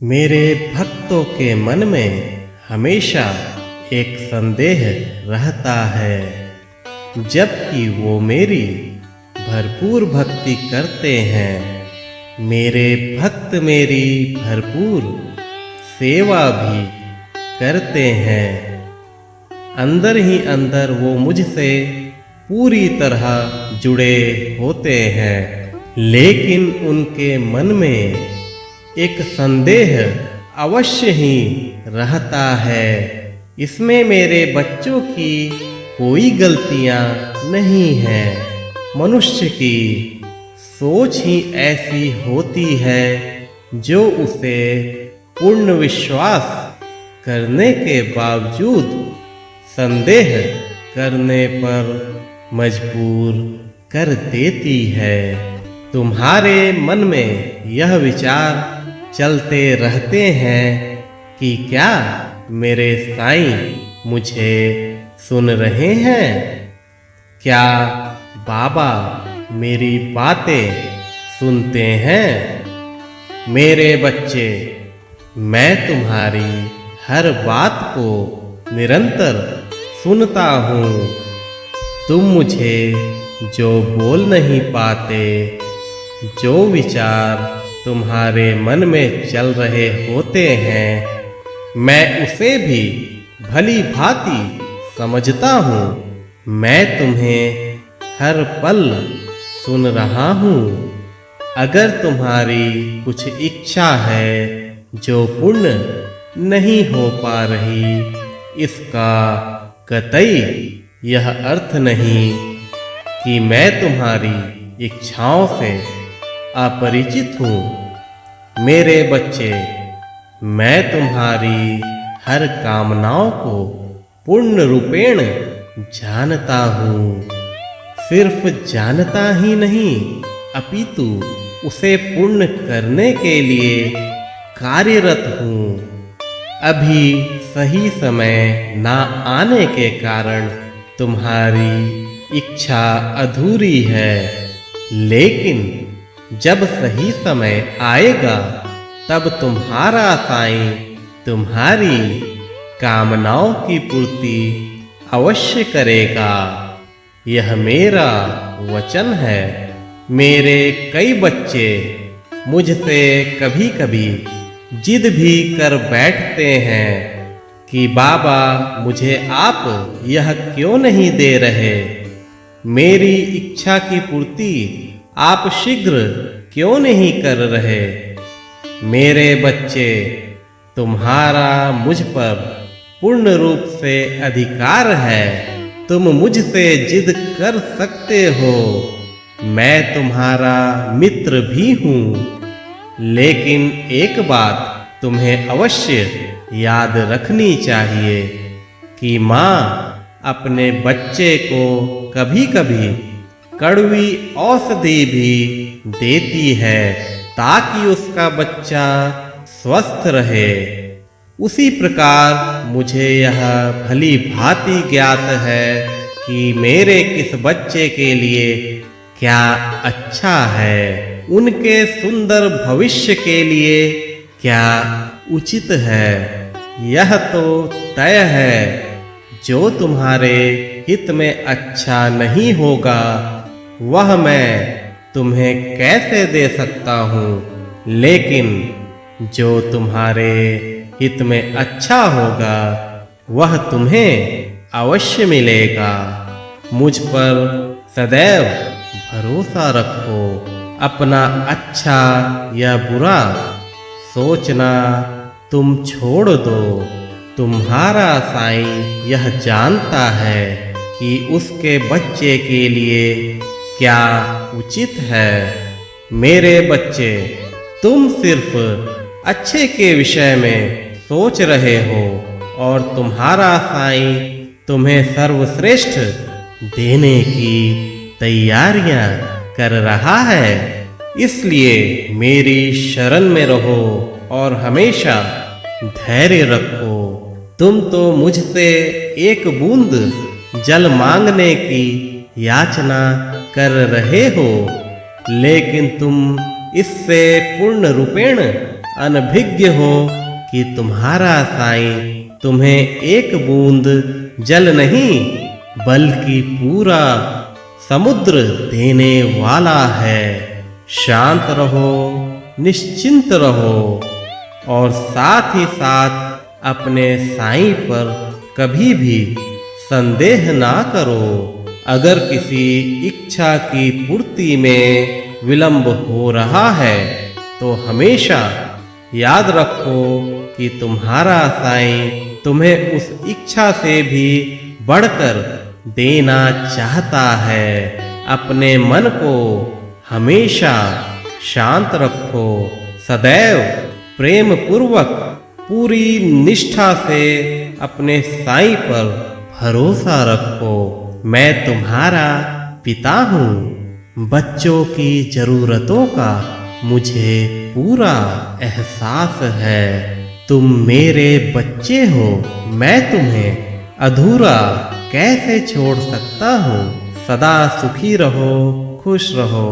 मेरे भक्तों के मन में हमेशा एक संदेह रहता है, जबकि वो मेरी भरपूर भक्ति करते हैं। मेरे भक्त मेरी भरपूर सेवा भी करते हैं। अंदर ही अंदर वो मुझसे पूरी तरह जुड़े होते हैं, लेकिन उनके मन में एक संदेह अवश्य ही रहता है। इसमें मेरे बच्चों की कोई गलतियां नहीं हैं। मनुष्य की सोच ही ऐसी होती है जो उसे पूर्ण विश्वास करने के बावजूद संदेह करने पर मजबूर कर देती है। तुम्हारे मन में यह विचार चलते रहते हैं कि क्या मेरे साईं मुझे सुन रहे हैं? क्या बाबा मेरी बातें सुनते हैं? मेरे बच्चे, मैं तुम्हारी हर बात को निरंतर सुनता हूँ। तुम मुझे जो बोल नहीं पाते, जो विचार तुम्हारे मन में चल रहे होते हैं, मैं उसे भी भली भांति समझता हूँ। मैं तुम्हें हर पल सुन रहा हूँ। अगर तुम्हारी कुछ इच्छा है जो पूर्ण नहीं हो पा रही, इसका कतई यह अर्थ नहीं कि मैं तुम्हारी इच्छाओं से अपरिचित हूँ। मेरे बच्चे, मैं तुम्हारी हर कामनाओं को पूर्ण रूपेण जानता हूँ। सिर्फ जानता ही नहीं, अपितु उसे पूर्ण करने के लिए कार्यरत हूँ। अभी सही समय ना आने के कारण तुम्हारी इच्छा अधूरी है, लेकिन जब सही समय आएगा तब तुम्हारा साईं तुम्हारी कामनाओं की पूर्ति अवश्य करेगा। यह मेरा वचन है। मेरे कई बच्चे मुझसे कभी कभी जिद भी कर बैठते हैं कि बाबा, मुझे आप यह क्यों नहीं दे रहे? मेरी इच्छा की पूर्ति आप शीघ्र क्यों नहीं कर रहे? मेरे बच्चे, तुम्हारा मुझ पर पूर्ण रूप से अधिकार है। तुम मुझसे जिद कर सकते हो। मैं तुम्हारा मित्र भी हूँ, लेकिन एक बात तुम्हें अवश्य याद रखनी चाहिए कि माँ अपने बच्चे को कभी कभी कड़वी औषधि भी देती है ताकि उसका बच्चा स्वस्थ रहे। उसी प्रकार मुझे यह भली भांति ज्ञात है कि मेरे किस बच्चे के लिए क्या अच्छा है, उनके सुंदर भविष्य के लिए क्या उचित है। यह तो तय है, जो तुम्हारे हित में अच्छा नहीं होगा वह मैं तुम्हें कैसे दे सकता हूँ, लेकिन जो तुम्हारे हित में अच्छा होगा वह तुम्हें अवश्य मिलेगा। मुझ पर सदैव भरोसा रखो। अपना अच्छा या बुरा सोचना तुम छोड़ दो। तुम्हारा साईं यह जानता है कि उसके बच्चे के लिए क्या उचित है। मेरे बच्चे, तुम सिर्फ अच्छे के विषय में सोच रहे हो और तुम्हारा साईं तुम्हें सर्वश्रेष्ठ देने की तैयारियां कर रहा है। इसलिए मेरी शरण में रहो और हमेशा धैर्य रखो। तुम तो मुझसे एक बूंद जल मांगने की याचना कर रहे हो, लेकिन तुम इससे पूर्ण रूपेण अनभिज्ञ हो कि तुम्हारा साईं तुम्हें एक बूंद जल नहीं बल्कि पूरा समुद्र देने वाला है। शांत रहो, निश्चिंत रहो और साथ ही साथ अपने साईं पर कभी भी संदेह ना करो। अगर किसी इच्छा की पूर्ति में विलंब हो रहा है तो हमेशा याद रखो कि तुम्हारा साईं तुम्हें उस इच्छा से भी बढ़कर देना चाहता है। अपने मन को हमेशा शांत रखो, सदैव प्रेम पूर्वक पूरी निष्ठा से अपने साईं पर भरोसा रखो। मैं तुम्हारा पिता हूँ। बच्चों की जरूरतों का मुझे पूरा एहसास है। तुम मेरे बच्चे हो, मैं तुम्हें अधूरा कैसे छोड़ सकता हूँ। सदा सुखी रहो, खुश रहो।